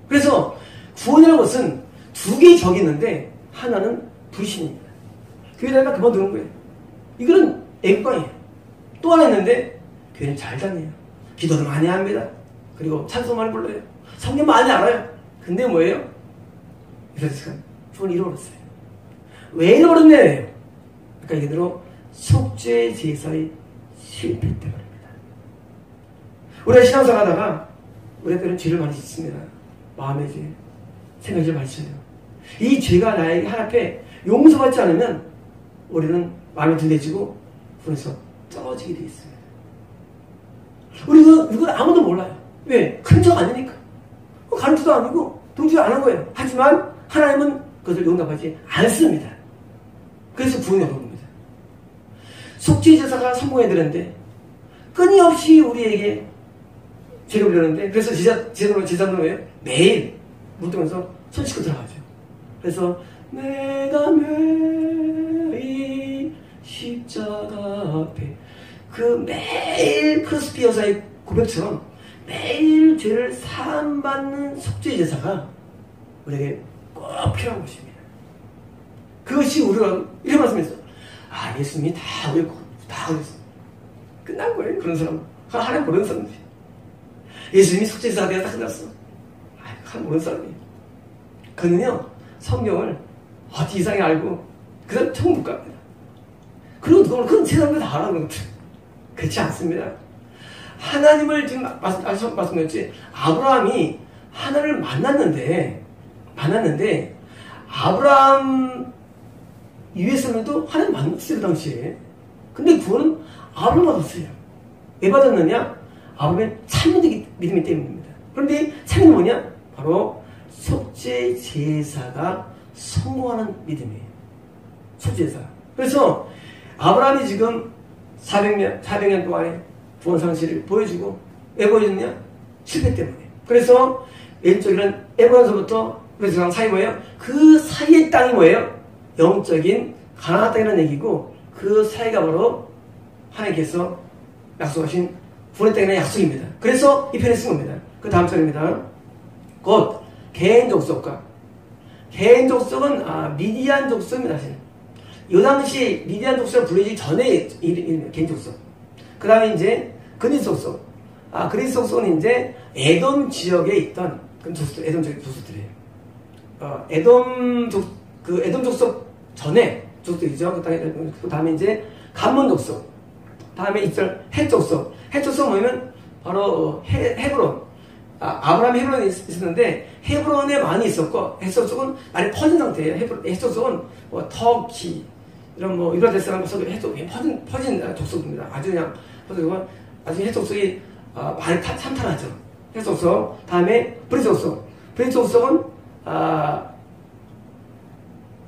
그래서 구원이라는 것은 두 개의 적이 있는데 하나는 불신입니다. 교회다가 그만 두는 거예요. 이거는 애국강이에요. 또 하나 있는데 교회는 잘 다녀요. 기도도 많이 합니다. 그리고 찬송 많이 불러요. 성경 많이 알아요. 근데 뭐예요? 유브라데스 강 구원을 잃어버렸어요. 왜 잃어버렸냐예요. 그러니까 이대로 속죄 제사의 실패 때문입니다. 우리가 신앙생활 하다가 우리들은 죄를 많이 짓습니다. 마음의 죄, 생각의 죄를 많이 짓어요. 이 죄가 나에게 하나님 앞에 용서받지 않으면 우리는 마음이 둔해지고 그래서 떨어지게 되어 있습니다. 우리는 이걸 아무도 몰라요. 왜? 큰 적 아니니까. 가르치도 아니고 동지도 안 한 거예요. 하지만 하나님은 그것을 용납하지 않습니다. 그래서 구원이 어려운 겁니다. 속죄제사가 성공해야 되는데 끊임없이 우리에게 죄를 올렸는데 그래서 제사는 왜요? 매일 물통에서 손 씻고 들어가죠. 그래서 내가 매일 십자가 앞에 그 매일 크리스피 여사의 고백처럼 매일 죄를 사함받는 속죄제사가 우리에게 꼭 필요한 것입니다. 그것이 우리가 이런 말씀에서 예수님이 다 우리 다 그랬어. 끝난 거예요. 그런 사람. 하나님 모르는 사람들이. 예수님이 속죄제사가 되어 다 끝났어. 하나님 모르는 사람이에요. 그는요 성경을 어디 이상하게 알고 그다음 천국 못 갑니다. 그리고 그건 세상들 다 알아는 것들. 그렇지 않습니다. 하나님을 지금 말씀드렸지. 아브라함이 하나님을 만났는데 아브라함 위에서도 하나님 만났어요 그 당시에. 근데 구원은 아브라함 받았어요. 왜 받았느냐? 아브라함의 참된 믿음이 때문입니다. 그런데 참된 뭐냐? 바로 속죄 제사가 성공하는 믿음이에요. 속죄 제사. 그래서 아브라함이 지금 400년 동안에 구원 상실을 보여주고 왜 보여줬냐? 실패 때문에. 그래서 왼쪽에는 에브라임서부터 그래서 사이 뭐예요? 그 사이의 땅이 뭐예요? 영적인 가나안 땅이라는 얘기고 그 사이가 바로 하나님께서 약속하신 구원의 땅이라는 약속입니다. 그래서 이 편에 쓴 겁니다. 그 다음 절입니다. 곧 개인 족속과 개인 족속은 미디안 족속입니다. 사실. 이 당시 미디안 족속을 부르기 전에 개인 족속. 그 다음에 이제 그리스 족속. 그리스 족속은 이제 에돔 지역에 있던 그런 족속, 에돔 족속들이에요. 에돔 족속 전에 족속이죠. 그 다음에 이제 간몬 족속. 다음에 이절 헷 족속. 헷 족속은 뭐냐면 바로 헤브론. 아브라함 헤브론에 있었는데 헤브론에 많이 있었고 헷 족속은 많이 퍼진 상태예요. 헷 족속은 뭐 터키 이런 뭐 유다대사랑 퍼진 족속입니다. 아주 그냥 아주 헷 족속이 많이 산탄하죠. 헷 족속. 다음에 브릿 족속. 브릿 족속은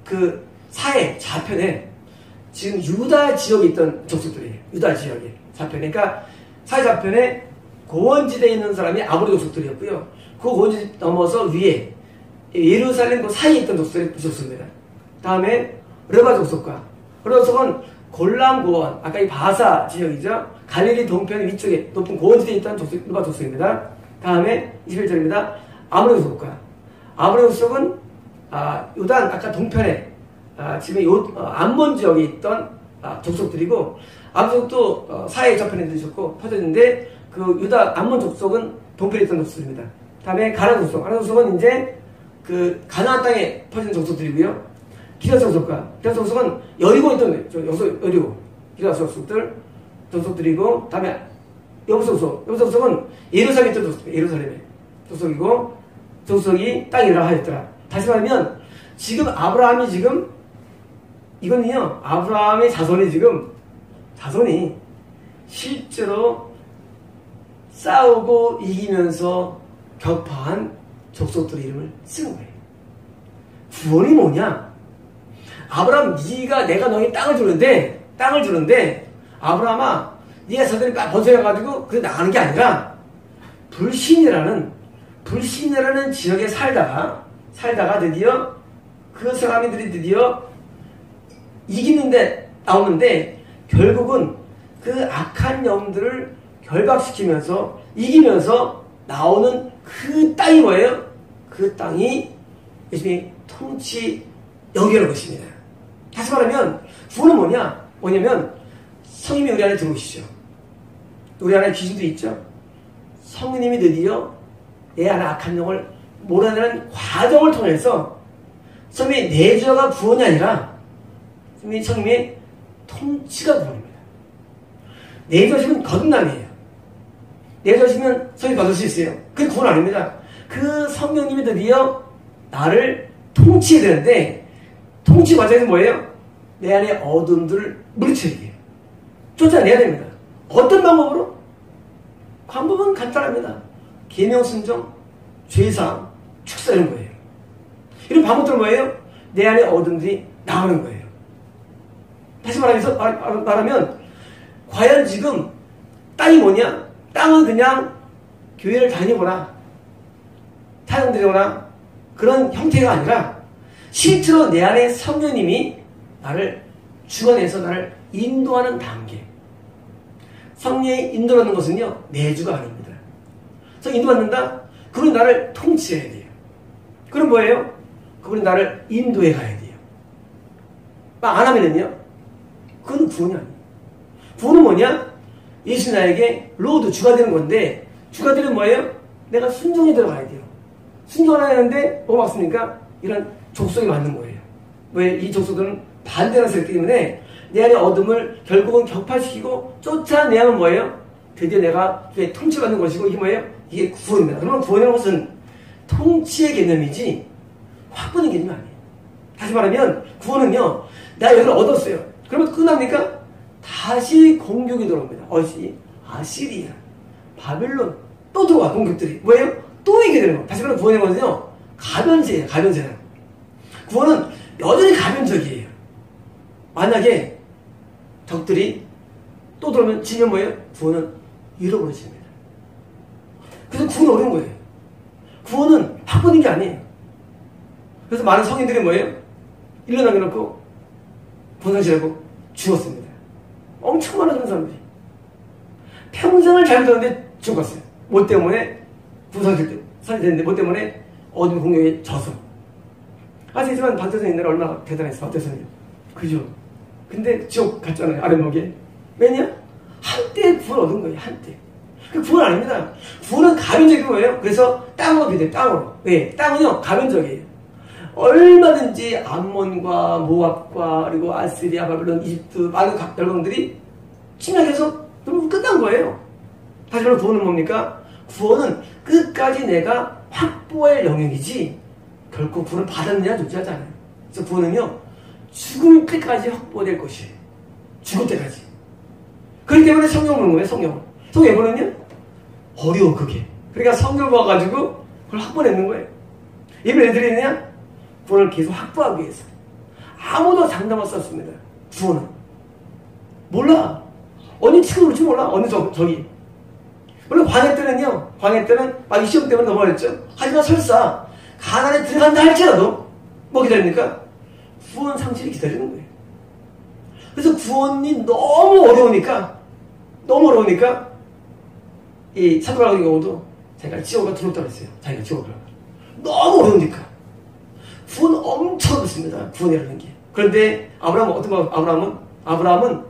그 사해 좌편에 지금 유다 지역에 있던 족속들이에요. 유다 지역에 좌편에. 그러니까 사해 좌편에 고원지대에 있는 사람이 아모리 족속들이었고요. 그 고원지대 넘어서 위에 예루살렘 그 사이에 있던 족속입니다. 다음에 르바 족속과 르바 족속은 골람 고원, 아까 이 바사 지역이죠. 갈릴리 동편 위쪽에 높은 고원지대에 있던 르바 족속입니다. 다음에 21절입니다. 아모리 족속과 아모리 족속은 요단 아까 동편에 지금 암몬 지역에 있던 족속들이고 아모리 족속도 사해 좌편에 있었고 퍼졌는데 그 유다 암몬 족속은 동편에 있던 족속입니다. 다음에 가나 족속. 가나 족속은 이제 그 가나안 땅에 퍼진 족속들이고요. 기라 족속과 기라 족속은 여리고에 있던 여리고 기라 족속들이고 다음에 여부 족속. 여부 족속은 예루살렘에 있던 족속. 예루살렘의 족속이고 족속이 땅이라 하였더라. 다시 말하면 지금 아브라함이 지금 이거는요. 아브라함의 자손이 실제로 싸우고 이기면서 격파한 족속들의 이름을 쓰는 거예요. 구원이 뭐냐? 아브라함 내가 너희 땅을 주는데 아브라함아 네가 자손이 번성해가지고 그래 나가는 게 아니라 불신이라는 지역에 살다가 드디어 그 사람들이 드디어 나오는데 결국은 그 악한 영들을 결박시키면서 이기면서 나오는 그 땅이 뭐예요? 그 땅이 예수님이 통치 영역이라는 것입니다. 다시 말하면 구원은 뭐냐면 성령이 우리 안에 들어오시죠. 우리 안에 귀신도 있죠. 성령님이 드디어 내 안에 악한 영을 몰아내는 과정을 통해서 성령의 내주가 구원이 아니라 성령의 통치가 구원입니다. 내주하시면 거듭남이에요. 내주하시면 성령이 받을 수 있어요. 그게 구원 아닙니다. 그 성령님이 드디어 나를 통치해야 되는데 통치 과정은 뭐예요? 내 안에 어둠들을 물리쳐야 돼요. 쫓아내야 됩니다. 어떤 방법으로? 방법은 간단합니다. 계명순종, 죄사함, 축사 이런 거예요. 이런 방법들은 뭐예요? 내 안에 어둠들이 나오는 거예요. 다시 말하면 과연 지금 땅이 뭐냐? 땅은 그냥 교회를 다니거나 찬양드리거나 그런 형태가 아니라 실제로 내 안에 성령님이 나를 주관해서 나를 인도하는 단계. 성령이 인도하는 것은요 내주가 아닙니다. 그래서 인도받는다? 그분이 나를 통치해야 돼요. 그럼 뭐예요? 그분이 나를 인도해 가야 돼요. 안 하면은요 그건 구원이 아니에요. 구원은 뭐냐? 예수 나에게 로드 주가 되는 건데 주가 되는 뭐예요? 내가 순종에 들어가야 돼요. 순종을 해야 하는데 뭐가 없습니까? 이런 족속이 맞는 거예요. 왜? 이 족속들은 반대하는 세력 때문에 내 안에 어둠을 결국은 격파시키고 쫓아내야만 뭐예요? 드디어 내가 통치받는 것이고 이게 뭐예요? 이게 구원입니다. 그러면 구원이라는 것은 통치의 개념이지 확보의 개념이 아니에요. 다시 말하면 구원은요 내가 여기를 얻었어요. 그러면 끝납니까? 다시 공격이 들어옵니다. 아시리아, 바벨론 또 들어와 공격들이. 뭐예요? 또 이게 되는 거예요. 다시 말하면 구원의 것은요 가변세예요. 가변세는 구원은 여전히 가변적이에요. 만약에 적들이 또 들어오면 지면 뭐예요? 구원은 잃어버려집니다. 그래서 구원은 어려운 거예요. 구원은 확보된 게 아니에요. 그래서 많은 성인들이 뭐예요? 1년 남겨놓고 분상실하고 죽었습니다. 엄청 많은 사람들이. 평생을 잘 살았는데 죽었어요. 뭐 때문에? 분상실 살이 됐는데 뭐 때문에? 어둠 공격에 져서. 아시지만 박태선 옛날에 얼마나 대단했어, 박태선이. 그죠? 근데 지옥 갔잖아요, 아랫목에. 왜냐? 한때 구원 얻은 거예요, 한때. 그 구원 아닙니다. 구원은 가변적인 거예요. 그래서 땅으로 비대요, 땅으로. 왜? 땅은요, 가변적이에요. 얼마든지 암몬과 모압과 그리고 아스리아, 바벨론, 이집트 많은 각 열방들이 침략해서 그러면 끝난 거예요. 다시 말해 구원은 뭡니까? 구원은 끝까지 내가 확보할 영역이지 결코 구원을 받았느냐 존재하지 않아요. 그래서 구원은요 죽을 때까지 확보될 것이에요. 죽을 때까지. 그렇기 때문에 성경을 보는 거예요. 성경에 보면요 어려워 그게. 그러니까 성경을 봐가지고 그걸 확보내는 거예요. 예배를 왜 드리느냐? 구원을 계속 확보하기 위해서. 아무도 장담할 수 없습니다. 구원은. 몰라. 언니 지금 그렇지 몰라. 언니 저기. 원래 광해 때는 막 이 시험 때문에 넘어갔죠. 하지만 설사 가난에 들어간다 할지라도 뭐 기다립니까? 구원 상실이 기다리는 거예요. 그래서 구원이 너무 어려우니까 이 사도 바울의 경우도 자기가 지옥에 들어왔다고 했어요. 자기가 지옥에 들어왔다. 너무 어려우니까. 구원 엄청 어렵습니다. 구원이라는 게. 그런데 아브라함은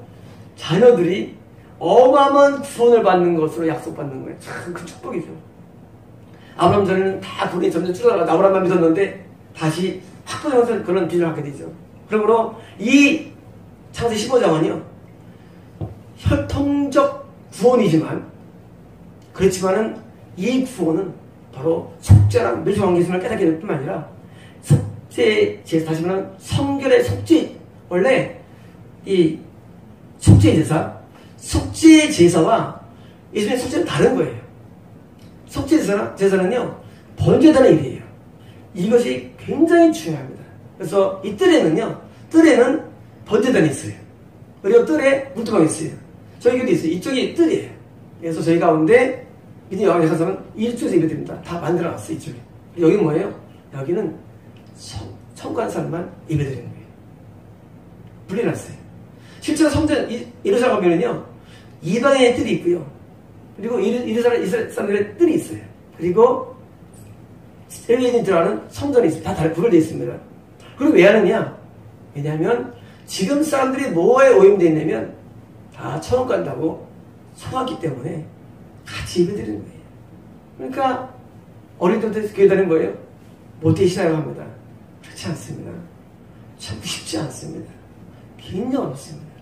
자녀들이 어마어마한 구원을 받는 것으로 약속받는 거예요. 참 큰 축복이죠. 아브라함 전에는 다 구원이 점점 줄어들어서 아브라함만 믿었는데 다시 확보되면서 그런 비전을 갖게 되죠. 그러므로 이 창세기 15장은요 혈통적 구원이지만 그렇지만은 이 구원은 바로 속죄랑 멸시관계심을 깨닫게 될 뿐만 아니라 속죄 제사, 다시 말하면 성결의 속죄. 원래 이 속죄 제사와 예수님의 속죄는 다른 거예요. 속죄 제사는요 번제되는 일이에요. 이것이 굉장히 중요합니다. 그래서 이 뜰에는 번제단이 있어요. 그리고 뜰에 물두멍이 있어요. 저희 교도 있어요. 이쪽이 뜰이에요. 그래서 저희 가운데 믿음의 왕에 가서는 이쪽에서 예배드립니다. 다 만들어놨어요. 이쪽에. 여기는 뭐예요? 여기는 청구한 사람만 예배드리는 거예요. 분리해놨어요. 실제로 성전 예루살렘 가면은요 이방인의 뜰이 있고요. 그리고 이스라엘 사람들의 뜰이 있어요. 그리고 세계인이 들어가는 성전이 있어요. 다 구별되어 있습니다. 그리고 왜 하느냐? 왜냐하면 지금 사람들이 뭐에 오염되어 있냐면 다 천국 간다고 속았기 때문에 같이 예배드리는 거예요. 그러니까 어릴 때부터 교회 다니는 거예요. 못 되시나요? 합니다. 그렇지 않습니다. 참 쉽지 않습니다. 굉장히 어렵습니다.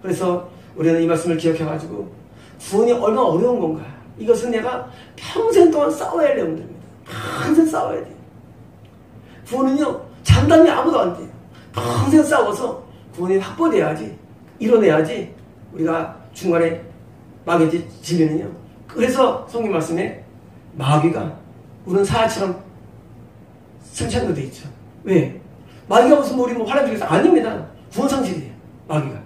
그래서 우리는 이 말씀을 기억해가지고 구원이 얼마나 어려운 건가. 이것은 내가 평생 동안 싸워야 할 내용들입니다. 평생 싸워야 돼요. 구원은요 장담이 아무도 안 돼요. 평생 싸워서 구원이 확보돼야지, 이뤄내야지 우리가 중간에 마귀한테 지면은요. 그래서 성경 말씀에 마귀가 우는 사자처럼 승천도 돼 있죠. 왜? 마귀가 무슨 우리 환란 중에서 아닙니다. 구원 상실이에요. 마귀가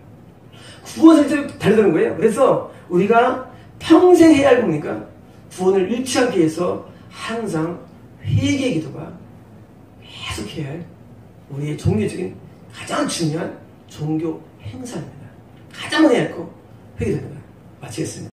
구원 상실을 달려드는 거예요. 그래서 우리가 평생 해야 할 겁니까? 구원을 잃지 않기 위해서 항상 회개의 기도가 계속 해야 할 우리의 종교적인 가장 중요한 종교 행사입니다. 가장 해야 할 거 회개됩니다. 마치겠습니다.